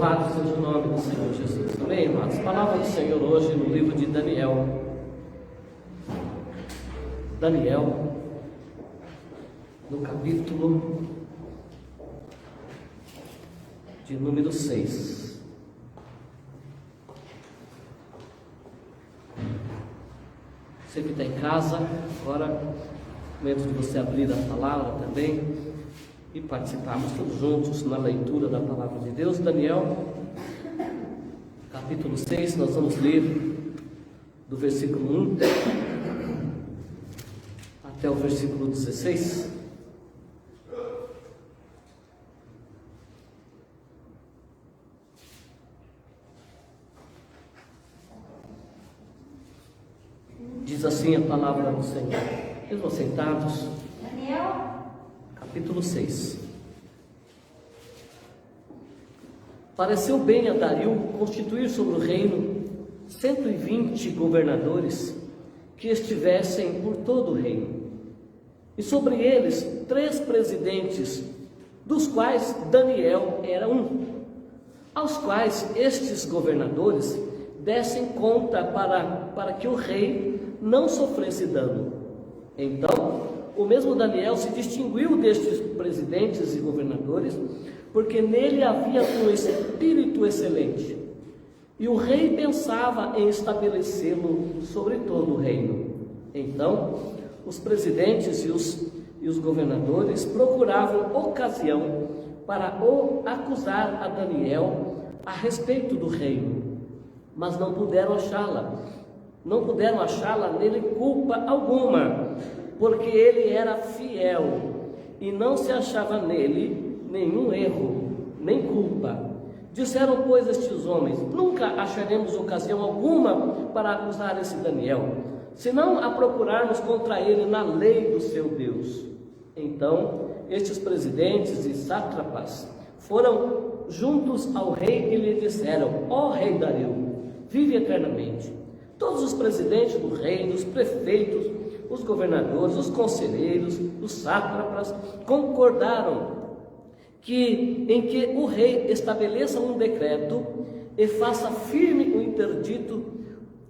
Louvado seja o nome do Senhor Jesus. Amém, irmãos? Palavra do Senhor hoje no livro de Daniel. Daniel, no capítulo de número 6. Você que está em casa, agora, momento de você abrir a palavra também e participarmos todos juntos na leitura da palavra de Deus. Daniel, capítulo 6, nós vamos ler do versículo 1 até o versículo 16. Diz assim a palavra do Senhor. Mesmo sentados, Daniel, capítulo 6. Pareceu bem a Dario constituir sobre o reino 120 governadores que estivessem por todo o reino, e sobre eles 3 presidentes, dos quais Daniel era um, aos quais estes governadores dessem conta para que o rei não sofresse dano. Então, o mesmo Daniel se distinguiu destes presidentes e governadores, porque nele havia um espírito excelente, e o rei pensava em estabelecê-lo sobre todo o reino. Então, os presidentes e os governadores procuravam ocasião para o acusar a Daniel a respeito do reino, mas não puderam achá-la. Não puderam achá-la nele culpa alguma, porque ele era fiel e não se achava nele nenhum erro, nem culpa. Disseram, pois, estes homens: nunca acharemos ocasião alguma para acusar esse Daniel, senão a procurarmos contra ele na lei do seu Deus. Então, estes presidentes e sátrapas foram juntos ao rei e lhe disseram: ó rei Dario, vive eternamente. Todos os presidentes do reino, os prefeitos, os governadores, os conselheiros, os sátrapas concordaram em que o rei estabeleça um decreto e faça firme o interdito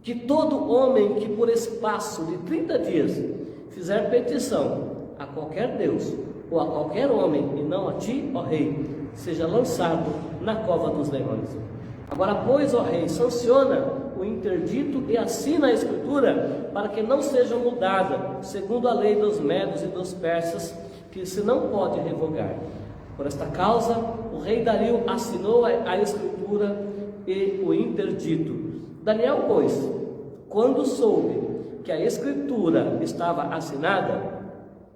que todo homem que por espaço de 30 dias fizer petição a qualquer Deus ou a qualquer homem, e não a ti, ó rei, seja lançado na cova dos leões. Agora, pois, ó rei, sanciona o interdito e assina a escritura para que não seja mudada, segundo a lei dos medos e dos persas, que se não pode revogar. Por esta causa, o rei Dario assinou a escritura e o interdito. Daniel, pois, quando soube que a escritura estava assinada,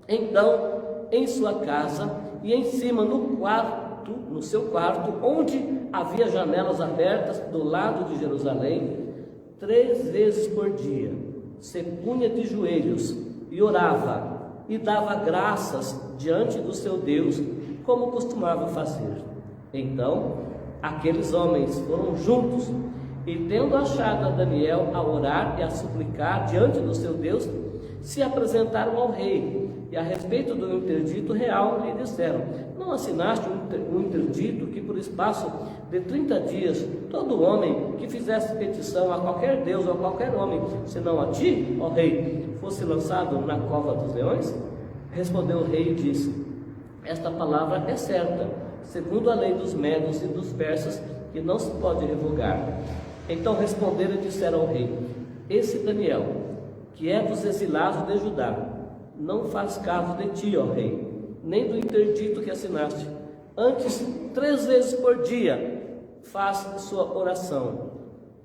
então, em sua casa e em cima no seu quarto, onde havia janelas abertas do lado de Jerusalém, 3 vezes por dia se punha de joelhos e orava e dava graças diante do seu Deus, como costumava fazer. Então aqueles homens foram juntos e, tendo achado a Daniel a orar e a suplicar diante do seu Deus, se apresentaram ao rei, e a respeito do interdito real lhe disseram: não assinaste um interdito que por espaço de 30 dias todo homem que fizesse petição a qualquer Deus ou a qualquer homem, senão a ti, ó rei, fosse lançado na cova dos leões? Respondeu o rei e disse: esta palavra é certa, segundo a lei dos medos e dos persas, que não se pode revogar. Então responderam e disseram ao rei: esse Daniel, que é dos exilados de Judá, não faz caso de ti, ó rei, nem do interdito que assinaste. Antes, 3 vezes por dia faz sua oração.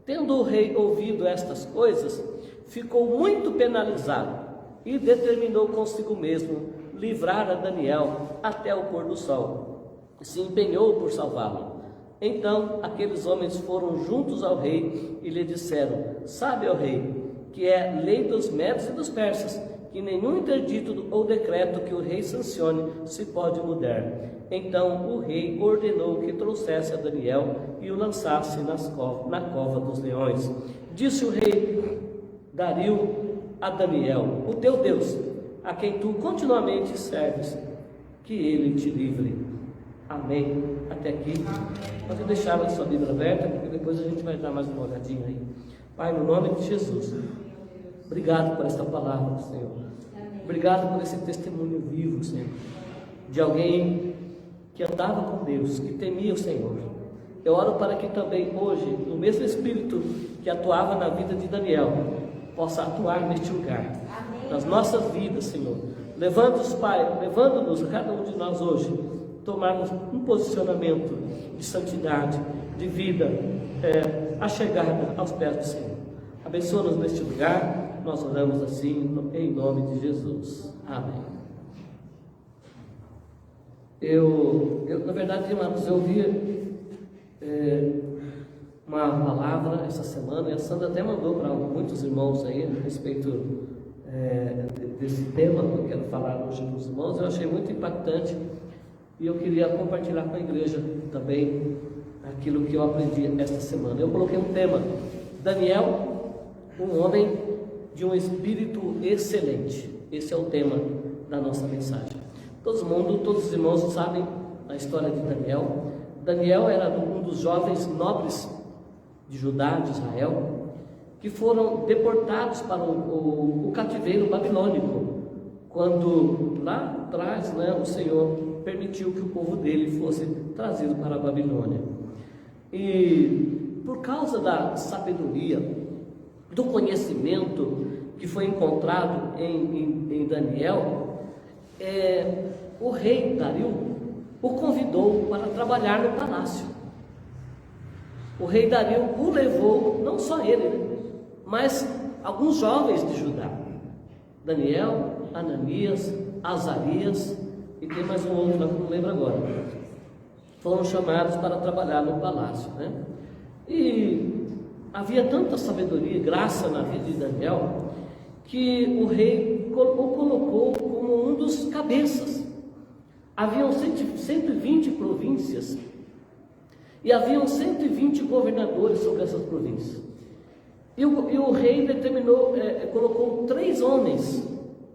Tendo o rei ouvido estas coisas, ficou muito penalizado e determinou consigo mesmo livrar a Daniel até o pôr do sol. Se empenhou por salvá-lo. Então aqueles homens foram juntos ao rei e lhe disseram: sabe, ó rei, que é lei dos medos e dos persas, que nenhum interdito ou decreto que o rei sancione se pode mudar. Então o rei ordenou que trouxesse a Daniel e o lançasse na cova dos leões. Disse o rei Dario a Daniel: o teu Deus, a quem tu continuamente serves, que ele te livre. Amém. Até aqui. Pode deixar a sua Bíblia aberta, porque depois a gente vai dar mais uma olhadinha aí. Pai, no nome de Jesus, obrigado por esta palavra, Senhor. Obrigado por esse testemunho vivo, Senhor, de alguém que andava com Deus, que temia o Senhor. Eu oro para que também hoje, no mesmo Espírito que atuava na vida de Daniel, possa atuar neste lugar, nas nossas vidas, Senhor. Levando-nos, Pai, levando-nos, cada um de nós hoje, tomarmos um posicionamento de santidade, de vida, achegada aos pés do Senhor. Abençoa-nos neste lugar, nós oramos assim, em nome de Jesus. Amém. Na verdade, irmãos, eu ouvi uma palavra essa semana, e a Sandra até mandou para muitos irmãos aí a respeito desse tema que eu quero falar hoje para os irmãos. Eu achei muito impactante e eu queria compartilhar com a igreja também aquilo que eu aprendi esta semana. Eu coloquei um tema: Daniel, um homem de um espírito excelente. Esse é o tema da nossa mensagem. Todos os irmãos sabem a história de Daniel. Daniel era um dos jovens nobres de Judá, de Israel, que foram deportados para o cativeiro babilônico, quando lá atrás, o Senhor permitiu que o povo dele fosse trazido para a Babilônia. E por causa da sabedoria, do conhecimento que foi encontrado em Daniel, o rei Dario o convidou para trabalhar no palácio. O rei Dario o levou, não só ele, mas alguns jovens de Judá: Daniel, Ananias, Azarias, e tem mais um outro lá que eu não lembro agora. Foram chamados para trabalhar no palácio, E havia tanta sabedoria e graça na vida de Daniel, que o rei o colocou como um dos cabeças. Haviam 120 províncias e haviam 120 governadores sobre essas províncias. E o rei determinou, colocou 3 homens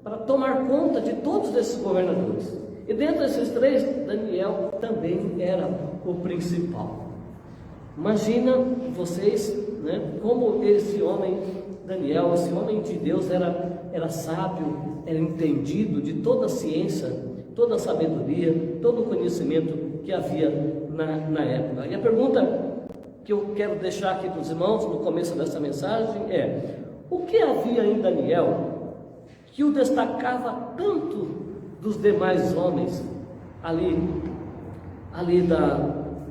para tomar conta de todos esses governadores. E dentro desses 3, Daniel também era o principal. Imagina vocês, como esse homem, Daniel, esse homem de Deus, era sábio, era entendido de toda a ciência, toda a sabedoria, todo o conhecimento que havia na época. E a pergunta que eu quero deixar aqui para os irmãos no começo dessa mensagem é: o que havia em Daniel que o destacava tanto dos demais homens ali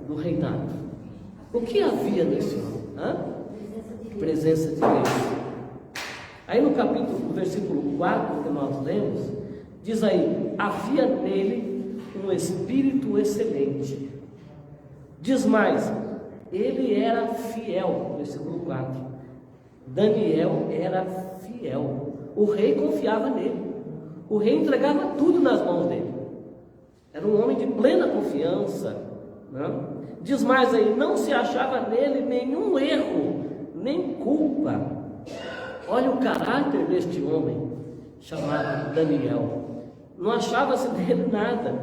do reinado? O que havia nesse homem? Presença de Deus. Aí no versículo 4 que nós lemos, diz aí: havia nele um espírito excelente. Diz mais: ele era fiel. Versículo 4. Daniel era fiel. O rei confiava nele. O rei entregava tudo nas mãos dele. Era um homem de plena confiança. Diz mais aí: não se achava nele nenhum erro, nem culpa. Olha o caráter deste homem chamado Daniel. Não achava-se nele nada,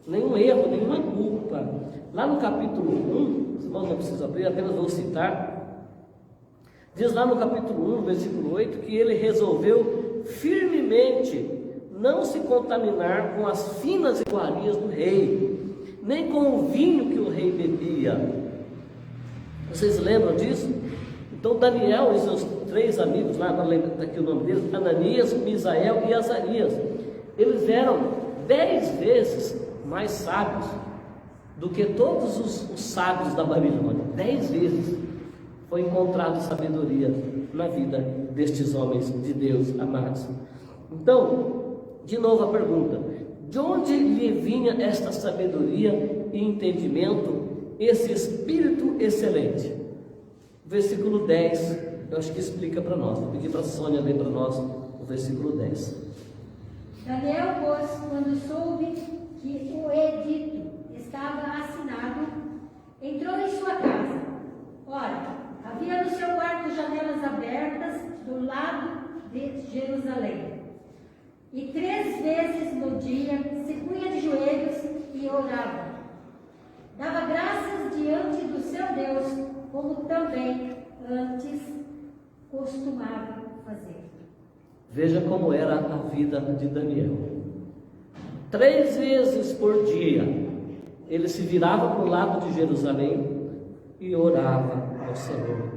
nenhum erro, nenhuma culpa. Lá no capítulo 1, os irmãos não precisam abrir, apenas vou citar. Diz lá no capítulo 1, versículo 8, que ele resolveu firmemente não se contaminar com as finas iguarias do rei, nem com o vinho que o rei bebia. Vocês lembram disso? Então Daniel e seus 3 amigos, lá está aqui o nome deles, Ananias, Misael e Azarias, eles eram 10 vezes mais sábios do que todos os sábios da Babilônia. 10 vezes foi encontrado sabedoria na vida destes homens de Deus amados. Então, de novo a pergunta: de onde lhe vinha esta sabedoria e entendimento, esse espírito excelente? Versículo 10, eu acho que explica para nós. Vou pedir para a Sônia ler para nós o versículo 10. Daniel, pois, quando soube que o edito estava assinado, entrou em sua casa. Ora, havia no seu quarto janelas abertas do lado de Jerusalém. E 3 vezes no dia se punha de joelhos e orava, dava graças diante do seu Deus, como também antes costumava fazer. Veja como era a vida de Daniel. 3 vezes por dia, ele se virava para o lado de Jerusalém e orava ao Senhor,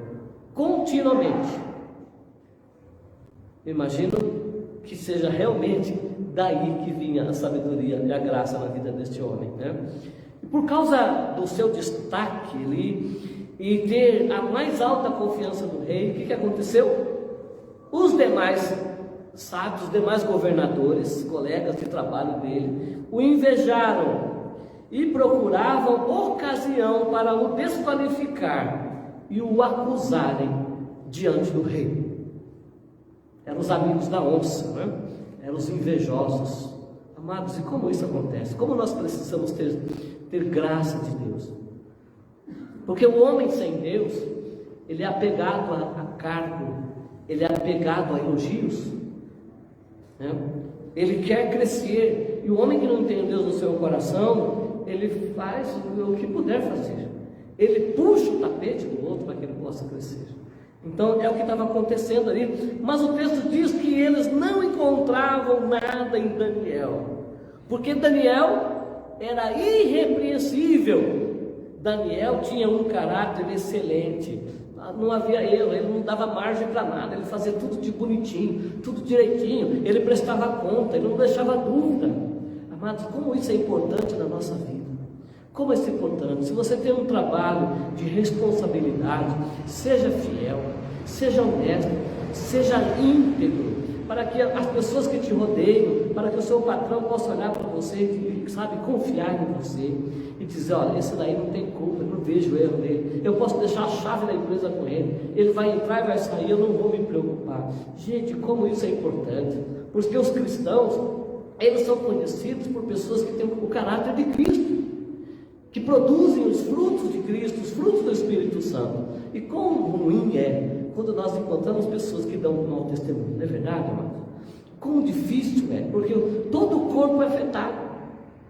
continuamente. Imagino que seja realmente daí que vinha a sabedoria e a graça na vida deste homem, né? E por causa do seu destaque ali e ter a mais alta confiança do rei, o que aconteceu? Os demais sábios, os demais governadores, colegas de trabalho dele, o invejaram e procuravam ocasião para o desqualificar e o acusarem diante do rei. Eram os amigos da onça, né? Eram os invejosos. Amados, e como isso acontece? Como nós precisamos ter graça de Deus? Porque o homem sem Deus, ele é apegado a cargo, ele é apegado a elogios, né? Ele quer crescer, e o homem que não tem Deus no seu coração, ele faz o que puder fazer, ele puxa o tapete do outro para que ele possa crescer. Então é o que estava acontecendo ali, mas o texto diz que eles não encontravam nada em Daniel, porque Daniel era irrepreensível. Daniel tinha um caráter excelente, não havia erro, ele não dava margem para nada, ele fazia tudo de bonitinho, tudo direitinho, ele prestava conta, ele não deixava dúvida. Amados, como isso é importante na nossa vida, como isso é importante. Se você tem um trabalho de responsabilidade, seja fiel, seja honesto, seja íntegro, para que as pessoas que te rodeiam, para que o seu patrão possa olhar para você e, sabe, confiar em você e dizer: olha, esse daí não tem culpa, eu não vejo erro nele, eu posso deixar a chave da empresa com ele vai entrar e vai sair, eu não vou me preocupar. Gente, como isso é importante, porque os cristãos, eles são conhecidos por pessoas que têm o caráter de Cristo, que produzem os frutos de Cristo, os frutos do Espírito Santo. E quão ruim é quando nós encontramos pessoas que dão um mau testemunho, não é verdade, amado? Quão difícil é, porque todo o corpo é afetado,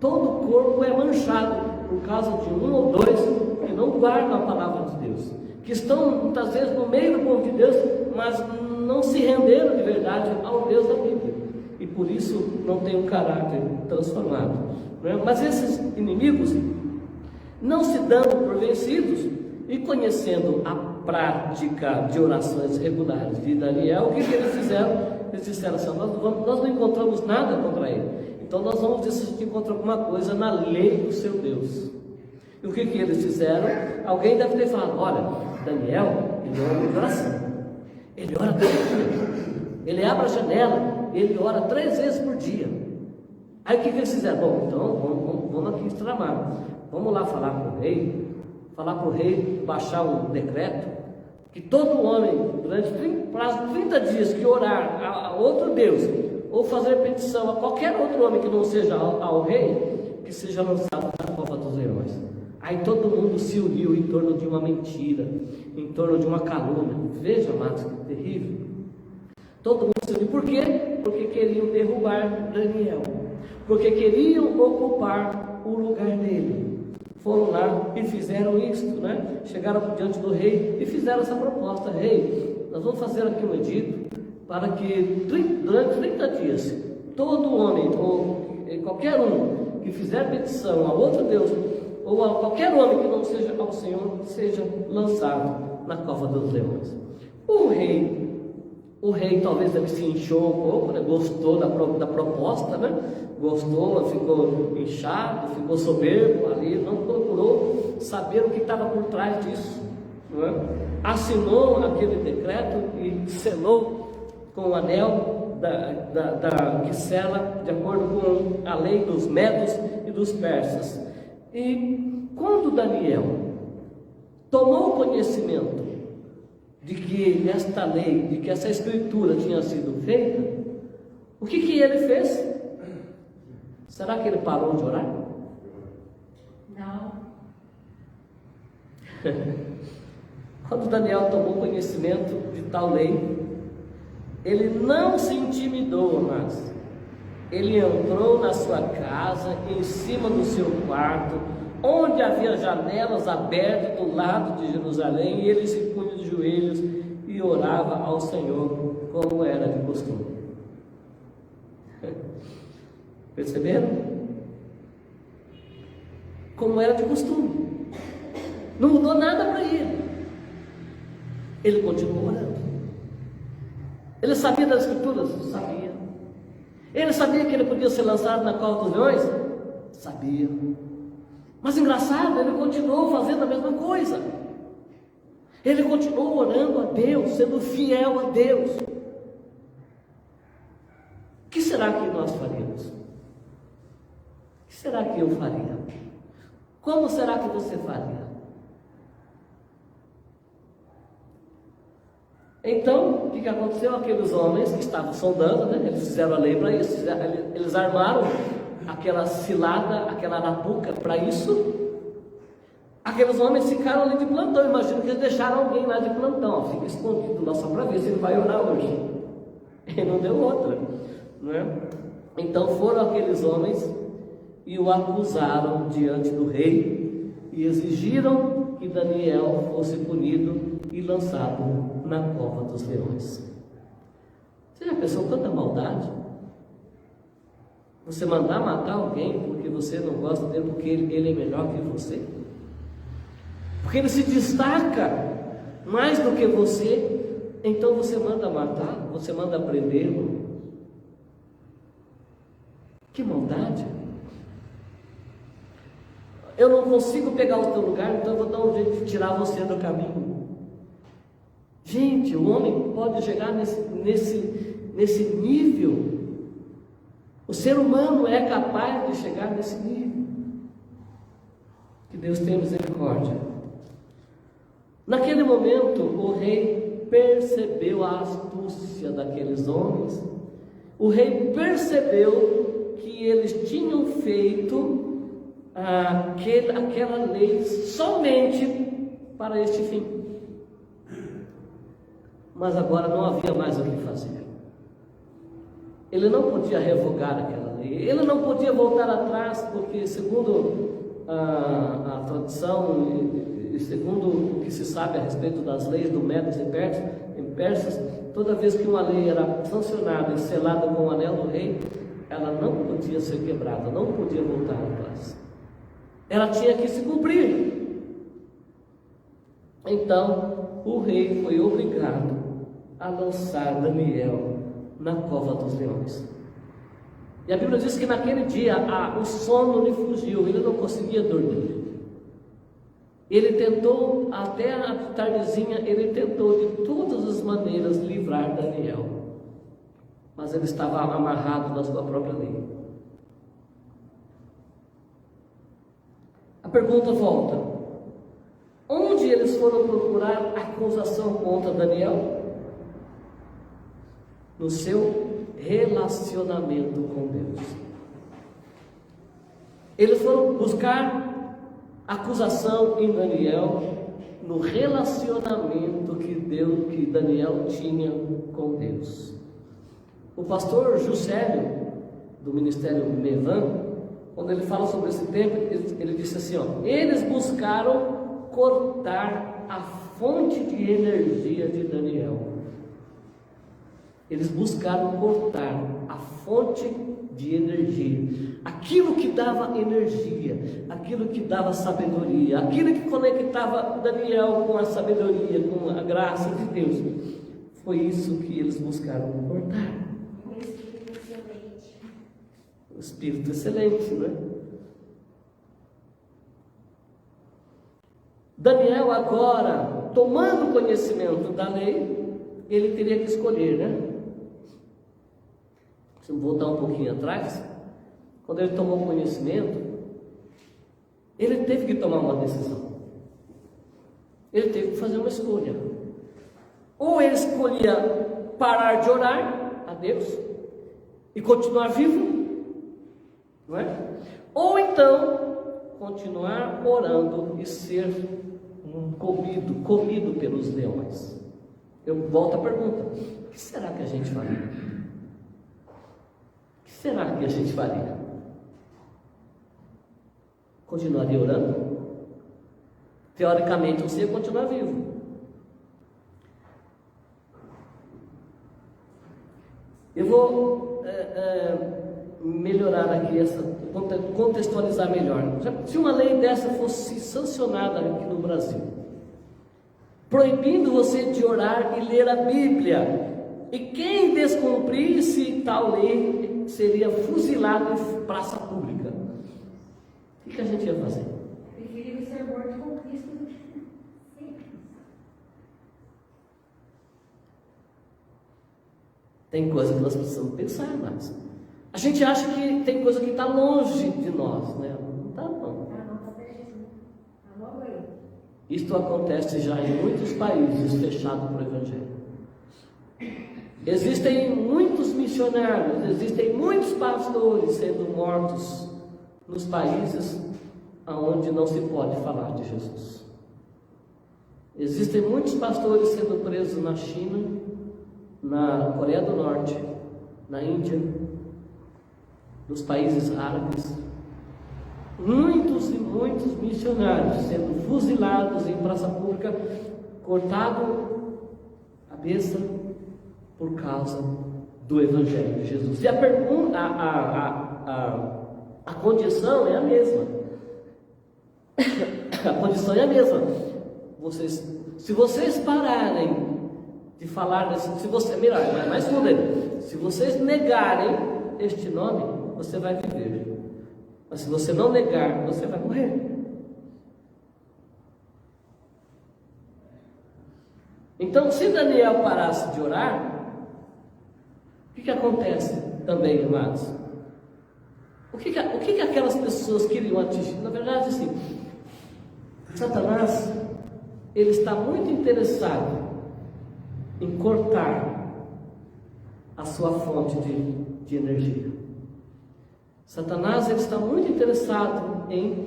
todo o corpo é manchado por causa de um ou dois que não guardam a palavra de Deus, que estão muitas vezes no meio do povo de Deus, mas não se renderam de verdade ao Deus da Bíblia, e por isso não tem um caráter transformado, não é? Mas esses inimigos, não se dando por vencidos e conhecendo a prática de orações regulares de Daniel, o que eles fizeram? Eles disseram assim: nós não encontramos nada contra ele, então nós vamos ver se a gente encontra alguma coisa na lei do seu Deus. E o que eles fizeram? Alguém deve ter falado: olha, Daniel, ele ora de oração, ele ora todo dia, ele abre a janela, ele ora 3 vezes por dia. Aí o que eles fizeram? Bom, então vamos aqui tramar. Vamos lá falar para o rei baixar um decreto que todo homem, durante prazo de 30 dias, que orar a outro Deus, ou fazer petição a qualquer outro homem que não seja ao rei, que seja lançado na cova dos leões. Aí todo mundo se uniu em torno de uma mentira, em torno de uma calúnia. Veja, amados, que terrível. Todo mundo se uniu. Por quê? Porque queriam derrubar Daniel, porque queriam ocupar o lugar dele. Foram lá e fizeram isso, né? Chegaram diante do rei e fizeram essa proposta: rei, nós vamos fazer aqui um edito para que durante 30 dias, todo homem, ou qualquer um que fizer petição a outro Deus, ou a qualquer homem que não seja ao Senhor, seja lançado na cova dos leões. O rei talvez deve se inchou um pouco, né? Gostou da proposta, né? Gostou, ficou inchado, ficou soberbo ali, não procurou saber o que estava por trás disso, não é? Assinou aquele decreto e selou com o anel que sela de acordo com a lei dos medos e dos persas. E quando Daniel tomou conhecimento de que esta lei, de que essa escritura tinha sido feita, o que ele fez? Será que ele parou de orar? Não. Quando Daniel tomou conhecimento de tal lei, ele não se intimidou, mas ele entrou na sua casa, em cima do seu quarto, onde havia janelas abertas do lado de Jerusalém, e ele se punha de joelhos e orava ao Senhor, como era de costume. Perceberam? Como era de costume. Não mudou nada para ele. Ele continuou orando. Ele sabia das Escrituras? Sabia. Ele sabia que ele podia ser lançado na cova dos leões? Sabia. Mas engraçado, ele continuou fazendo a mesma coisa. Ele continuou orando a Deus, sendo fiel a Deus. O que será que nós faríamos? O que será que eu faria? Como será que você faria? Então, o que aconteceu? Aqueles homens que estavam sondando, né? Eles fizeram a lei para isso, eles armaram aquela cilada, aquela arapuca para isso. Aqueles homens ficaram ali de plantão. Imagino que eles deixaram alguém lá de plantão. Fica escondido lá só para ver se ele vai orar hoje. E não deu outra, não é? Então foram aqueles homens e o acusaram diante do rei e exigiram que Daniel fosse punido e lançado na cova dos leões. Você já pensou tanta maldade? Você mandar matar alguém porque você não gosta dele, porque ele é melhor que você? Porque ele se destaca mais do que você, então você manda matar, você manda prendê-lo. Que maldade! Eu não consigo pegar o teu lugar, então eu vou dar um jeito de tirar você do caminho. Gente, o homem pode chegar nesse nível. O ser humano é capaz de chegar nesse nível. Que Deus tenha misericórdia. Naquele momento, o rei percebeu a astúcia daqueles homens. O rei percebeu que eles tinham feito aquela lei somente para este fim. Mas agora não havia mais o que fazer. Ele não podia revogar aquela lei. Ele não podia voltar atrás, porque segundo a tradição e segundo o que se sabe a respeito das leis do Medos e Persas, toda vez que uma lei era sancionada e selada com o anel do rei, ela não podia ser quebrada, não podia voltar atrás. Ela tinha que se cumprir. Então, o rei foi obrigado a lançar Daniel na cova dos leões. E a Bíblia diz que naquele dia o sono lhe fugiu, ele não conseguia dormir. Ele tentou, até a tardezinha, ele tentou de todas as maneiras livrar Daniel. Mas ele estava amarrado na sua própria lei. A pergunta volta: onde eles foram procurar acusação contra Daniel? No seu relacionamento com Deus. Eles foram buscar acusação em Daniel no relacionamento que Daniel tinha com Deus. O pastor Juscelio, do Ministério Mevan, quando ele fala sobre esse tempo, ele disse assim, eles buscaram cortar a fonte de energia de Daniel. Eles buscaram cortar a fonte de energia, aquilo que dava energia, aquilo que dava sabedoria, aquilo que conectava Daniel com a sabedoria, com a graça de Deus. Foi isso que eles buscaram cortar. O Espírito excelente. O Espírito excelente, não é? Daniel agora, tomando conhecimento da lei, ele teria que escolher, né? Se voltar um pouquinho atrás, quando ele tomou conhecimento, ele teve que tomar uma decisão. Ele teve que fazer uma escolha. Ou ele escolhia parar de orar a Deus e continuar vivo, não é? Ou então continuar orando e ser comido pelos leões. Eu volto à pergunta: o que será que a gente faria? O que será que a gente faria? continuaria orando? Teoricamente você ia continuar vivo. Eu vou melhorar aqui, contextualizar melhor. Se uma lei dessa fosse sancionada aqui no Brasil, proibindo você de orar e ler a Bíblia, e quem descumprisse tal lei seria fuzilado em praça pública, o que a gente ia fazer? Preferível ser morto com Cristo do que sem. Tem coisa que nós precisamos pensar mais. A gente acha que tem coisa que está longe de nós, né? Não está, não. Está pertinho. Está logo aí. Isto acontece já em muitos países fechados para o Evangelho. Existem muitos missionários, existem muitos pastores sendo mortos nos países onde não se pode falar de Jesus. Existem muitos pastores sendo presos na China, na Coreia do Norte, na Índia, nos países árabes. Muitos e muitos missionários sendo fuzilados em praça pública, cortado a cabeça por causa do Evangelho de Jesus. E a condição é a mesma. A condição é a mesma. Se vocês pararem de falar, mais fundo ainda, se vocês negarem este nome, você vai viver. Mas se você não negar, você vai morrer. Então, se Daniel parasse de orar, o que acontece também, amados? O que aquelas pessoas queriam atingir? Na verdade, assim, Satanás, ele está muito interessado em cortar a sua fonte de energia. Satanás, ele está muito interessado em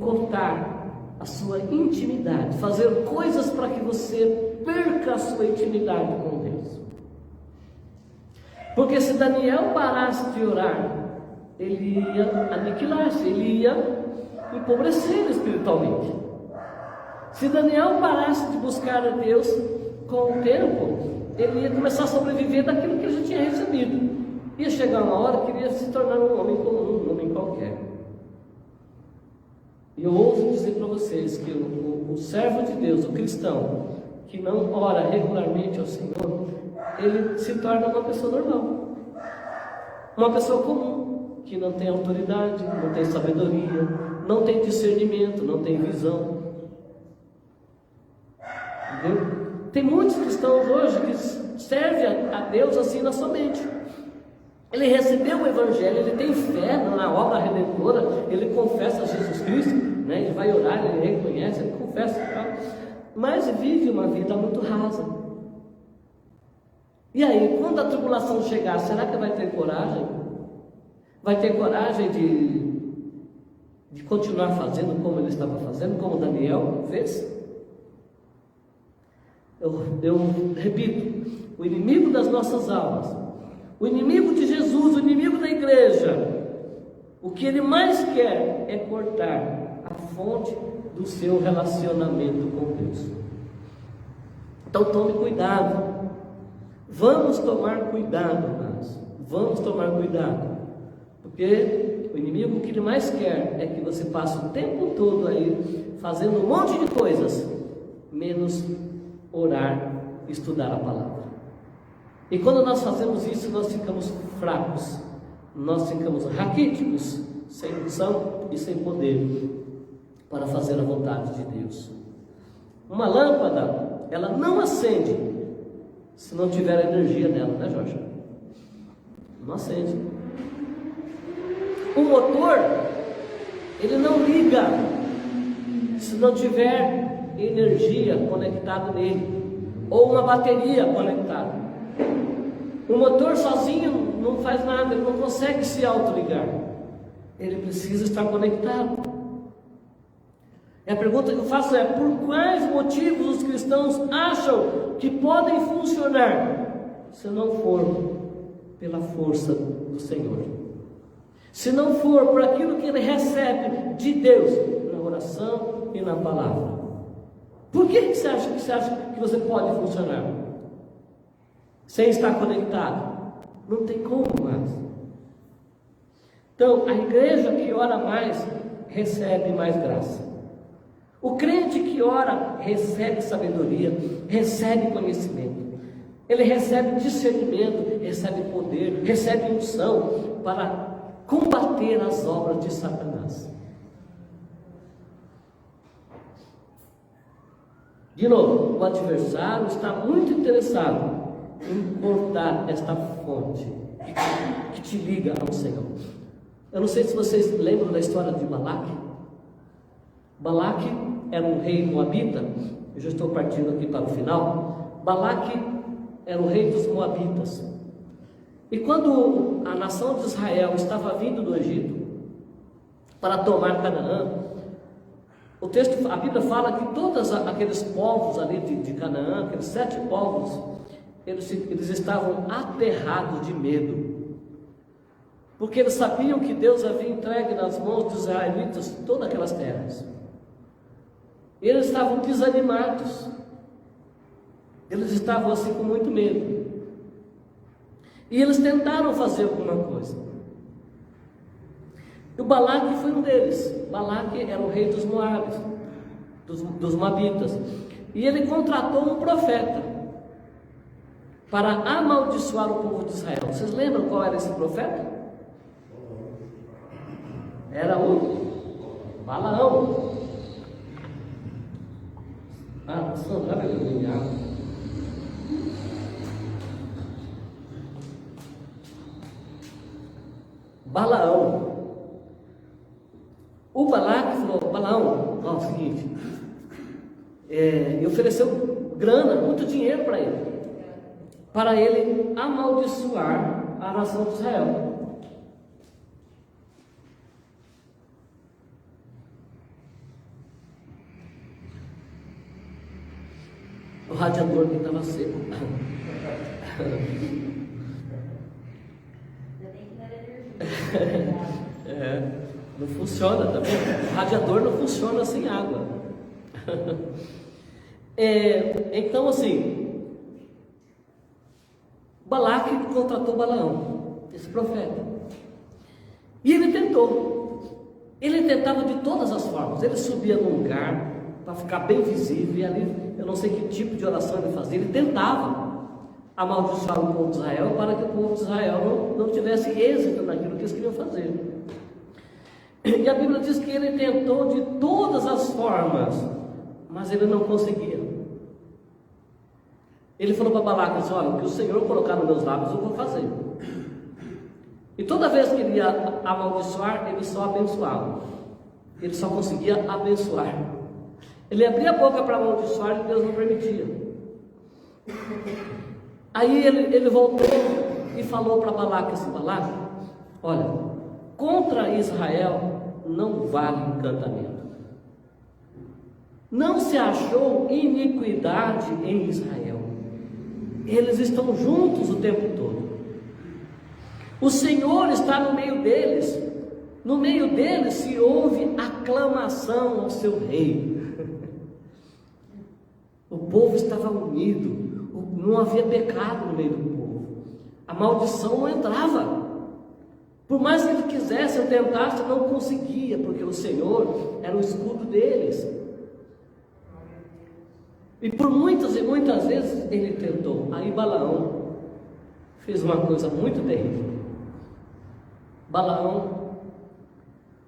cortar a sua intimidade, fazer coisas para que você perca a sua intimidade com Deus. Porque se Daniel parasse de orar, ele ia aniquilar-se, ele ia empobrecer espiritualmente. Se Daniel parasse de buscar a Deus, com o tempo, ele ia começar a sobreviver daquilo que ele já tinha recebido. Ia chegar uma hora que ele ia se tornar um homem comum, um homem qualquer. E eu ouso dizer para vocês que o servo de Deus, o cristão, que não ora regularmente ao Senhor, ele se torna uma pessoa normal, uma pessoa comum, que não tem autoridade, não tem sabedoria, não tem discernimento, não tem visão. Entendeu? Tem muitos cristãos hoje que servem a Deus assim na sua mente. Ele recebeu o Evangelho, ele tem fé na obra redentora, ele confessa Jesus Cristo, né? Ele vai orar, ele reconhece, ele confessa, mas vive uma vida muito rasa. E aí, quando a tribulação chegar, será que vai ter coragem? Vai ter coragem de continuar fazendo como ele estava fazendo, como Daniel fez? Eu repito, o inimigo das nossas almas, o inimigo de Jesus, o inimigo da igreja, o que ele mais quer é cortar a fonte do seu relacionamento com Deus. Então tome cuidado. Vamos tomar cuidado, mas vamos tomar cuidado, porque o inimigo, o que ele mais quer é que você passe o tempo todo aí fazendo um monte de coisas, menos orar e estudar a palavra. E quando nós fazemos isso, nós ficamos fracos, nós ficamos raquíticos, sem unção e sem poder para fazer a vontade de Deus. Uma lâmpada, ela não acende se não tiver a energia nela, né, Jorge? Não acende. O motor, ele não liga se não tiver energia conectada nele, ou uma bateria conectada. O motor sozinho não faz nada, ele não consegue se autoligar. Ele precisa estar conectado. E a pergunta que eu faço é: por quais motivos os cristãos acham que podem funcionar se não for pela força do Senhor? se não for por aquilo que ele recebe de Deus, na oração e na palavra. Por que você acha que você pode funcionar sem estar conectado? Não tem como mais. Então, a igreja que ora mais, recebe mais graça. O crente que ora, recebe sabedoria, recebe conhecimento. Ele recebe discernimento, recebe poder, recebe unção para combater as obras de Satanás. De novo, o adversário está muito interessado em cortar esta fonte que te liga ao Senhor. Eu não sei se vocês lembram da história de Balaque. Balaque era um rei moabita. Eu já estou partindo aqui para o final. Balaque era o rei dos moabitas. E quando a nação de Israel estava vindo do Egito para tomar Canaã, a Bíblia fala que todos aqueles povos ali de Canaã, aqueles 7 povos, eles estavam aterrados de medo, porque eles sabiam que Deus havia entregue nas mãos dos israelitas todas aquelas terras. Eles estavam desanimados, eles estavam assim com muito medo, e eles tentaram fazer alguma coisa. E o Balaque foi um deles. Balaque era o rei dos Moabes, dos Moabitas, e ele contratou um profeta para amaldiçoar o povo de Israel. Vocês lembram qual era esse profeta? Era o Balaão. Sandra, bebeu água. Balaão. O Balaque falou: Balaão, é o seguinte, e ofereceu grana, muito dinheiro para ele amaldiçoar a nação de Israel. O radiador que estava seco. Não funciona também. O radiador não funciona sem água. Então assim, Balaque contratou Balaão, esse profeta, e ele tentou. Ele tentava de todas as formas. Ele subia num lugar para ficar bem visível, e ali eu não sei que tipo de oração ele fazia. Ele tentava amaldiçoar o povo de Israel para que o povo de Israel não tivesse êxito naquilo que eles queriam fazer. E a Bíblia diz que ele tentou de todas as formas, mas ele não conseguia. Ele falou para Balaque assim: olha, o que o Senhor colocar nos meus lábios eu vou fazer. E toda vez que ele ia amaldiçoar, ele só abençoava. Ele só conseguia abençoar. Ele abria a boca para amaldiçoar e Deus não permitia. Aí ele voltou e falou para Balaque assim: Balaque, olha, contra Israel não vale encantamento. Não se achou iniquidade em Israel. Eles estão juntos o tempo todo. O Senhor está no meio deles. No meio deles se ouve aclamação ao seu rei. O povo estava unido. Não havia pecado no meio do povo. A maldição não entrava. Por mais que ele quisesse ou tentasse, não conseguia, porque o Senhor era o escudo deles. E por muitas e muitas vezes ele tentou. Aí Balaão fez uma coisa muito terrível. Balaão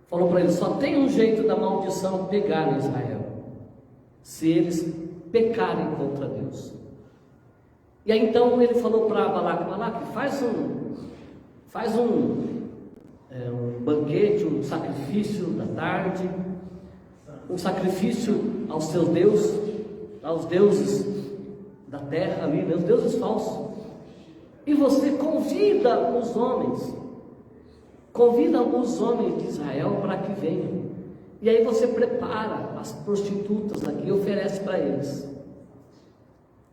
falou para ele: só tem um jeito da maldição pegar em Israel, se eles pecarem contra Deus. E aí então ele falou para Balaque: Balaque, faz um banquete, um sacrifício da tarde, um sacrifício aos seus deuses, aos deuses da terra ali, os deuses falsos, e você convida os homens de Israel para que venham, e aí você prepara as prostitutas aqui e oferece para eles.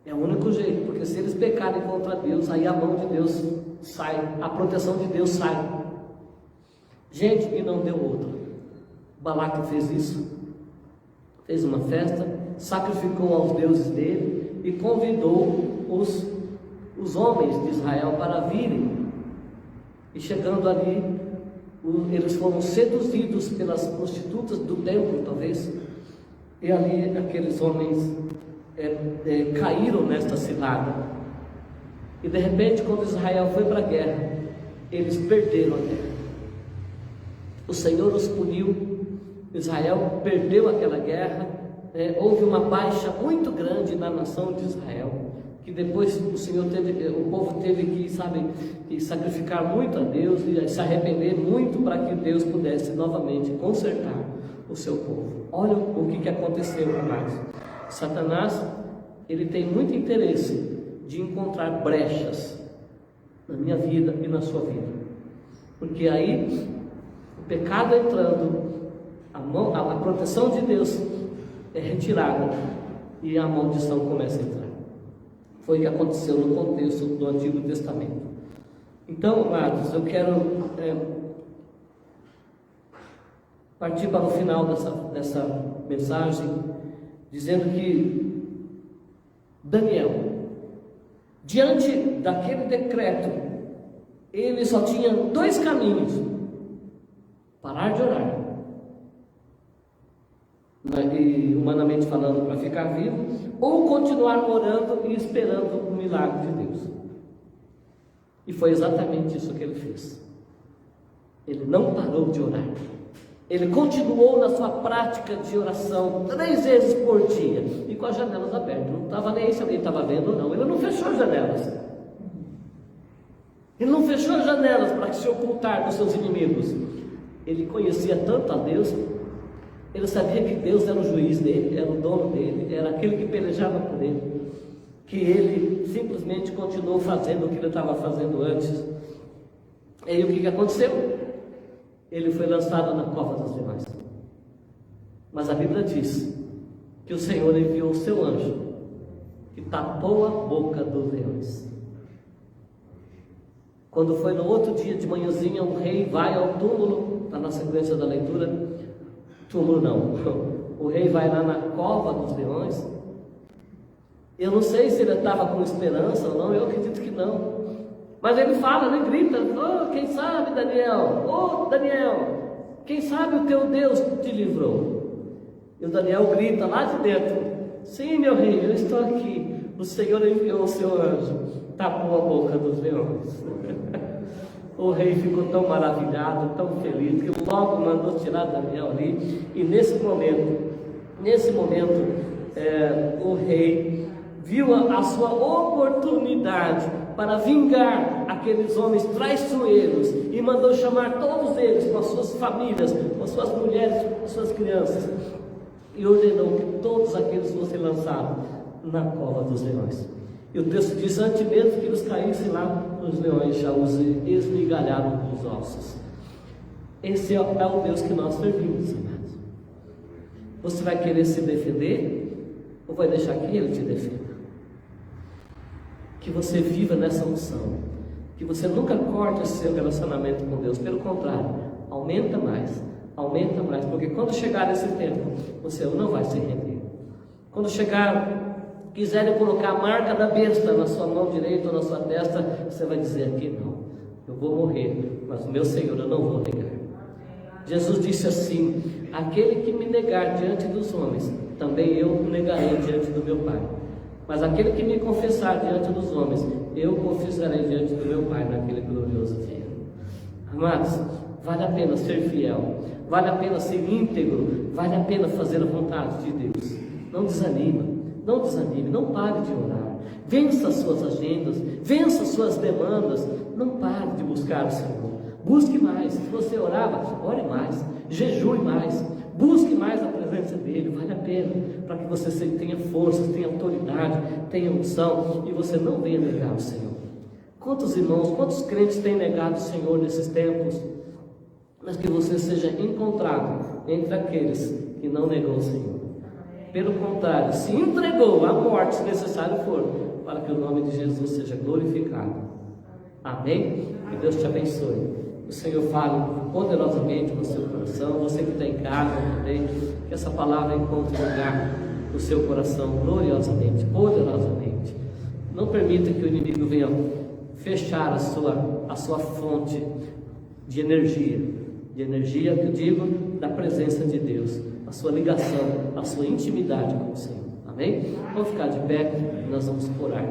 É o único jeito, porque se eles pecarem contra Deus, aí a mão de Deus sai, a proteção de Deus sai. Gente, e não deu outra. Balaque fez isso, fez uma festa, sacrificou aos deuses dele e convidou os homens de Israel para virem. E chegando ali, eles foram seduzidos pelas prostitutas do templo, talvez. E ali aqueles homens caíram nesta cilada. E de repente, quando Israel foi para a guerra, eles perderam a guerra. O Senhor os puniu, Israel perdeu aquela guerra, houve uma baixa muito grande na nação de Israel, que depois o povo teve que sacrificar muito a Deus e se arrepender muito para que Deus pudesse novamente consertar o seu povo. Olha o que aconteceu, amados. Satanás, ele tem muito interesse de encontrar brechas na minha vida e na sua vida, porque aí o pecado entrando, a proteção de Deus é retirada e a maldição começa a entrar. Foi o que aconteceu no contexto do Antigo Testamento. Então, amados, eu quero partir para o final dessa mensagem, dizendo que Daniel, diante daquele decreto, ele só tinha 2 caminhos: parar de orar, e humanamente falando, para ficar vivo, ou continuar orando e esperando o milagre de Deus. E foi exatamente isso que ele fez. Ele não parou de orar, ele continuou na sua prática de oração 3 vezes por dia, e com as janelas abertas. Não estava nem aí se alguém estava vendo ou não. Ele não fechou as janelas, ele não fechou as janelas para se ocultar dos seus inimigos. Ele conhecia tanto a Deus, ele sabia que Deus era o juiz dele, era o dono dele, era aquele que pelejava por ele, que ele simplesmente continuou fazendo o que ele estava fazendo antes. E aí o que aconteceu? Ele foi lançado na cova dos leões. Mas a Bíblia diz que o Senhor enviou o seu anjo, que tapou a boca dos leões. Quando foi no outro dia de manhãzinha, o rei vai ao túmulo, está na sequência da leitura. Túmulo não, o rei vai lá na cova dos leões. Eu não sei se ele estava com esperança ou não, eu acredito que não. Mas ele fala, ele grita: oh, quem sabe, Daniel? Oh, Daniel, quem sabe o teu Deus te livrou? E o Daniel grita lá de dentro: sim, meu rei, eu estou aqui. O Senhor enviou o seu anjo, tapou a boca dos leões. O rei ficou tão maravilhado, tão feliz, que logo mandou tirar Daniel ali. E nesse momento, o rei viu a sua oportunidade para vingar aqueles homens traiçoeiros e mandou chamar todos eles com as suas famílias, com as suas mulheres, com as suas crianças, e ordenou que todos aqueles fossem lançados na cova dos leões. E o texto diz: antes mesmo que eles caíssem lá, os leões já os esmigalharam dos ossos. Esse é o Deus que nós servimos, amados. Você vai querer se defender ou vai deixar que Ele te defenda? Que você viva nessa unção, que você nunca corte esse seu relacionamento com Deus. Pelo contrário, aumenta mais, porque quando chegar esse tempo, você não vai se render. Quando quiserem colocar a marca da besta na sua mão direita ou na sua testa, você vai dizer: aqui não, eu vou morrer, mas o meu Senhor eu não vou negar. Jesus disse assim: aquele que me negar diante dos homens, também eu o negarei diante do meu Pai. Mas aquele que me confessar diante dos homens, eu confessarei diante do meu Pai naquele glorioso dia. Amados, vale a pena ser fiel, vale a pena ser íntegro, vale a pena fazer a vontade de Deus. Não desanime, não pare de orar. Vença as suas agendas, vença as suas demandas. Não pare de buscar o Senhor. Busque mais. Se você orava, ore mais, jejue mais, busque mais a presença dEle. Vale a pena, para que você tenha forças, tenha autoridade, tenha unção, e você não venha negar o Senhor. Quantos irmãos, quantos crentes têm negado o Senhor nesses tempos? Mas que você seja encontrado entre aqueles que não negou o Senhor. Pelo contrário, se entregou à morte, se necessário for, para que o nome de Jesus seja glorificado. Amém? Que Deus te abençoe. o Senhor fale poderosamente no seu coração. Você que está em casa também, que essa palavra encontre lugar no seu coração gloriosamente, poderosamente. Não permita que o inimigo venha fechar a sua fonte de energia que eu digo da presença de Deus, a sua ligação, a sua intimidade com o Senhor. Amém? Vamos ficar de pé e nós vamos orar.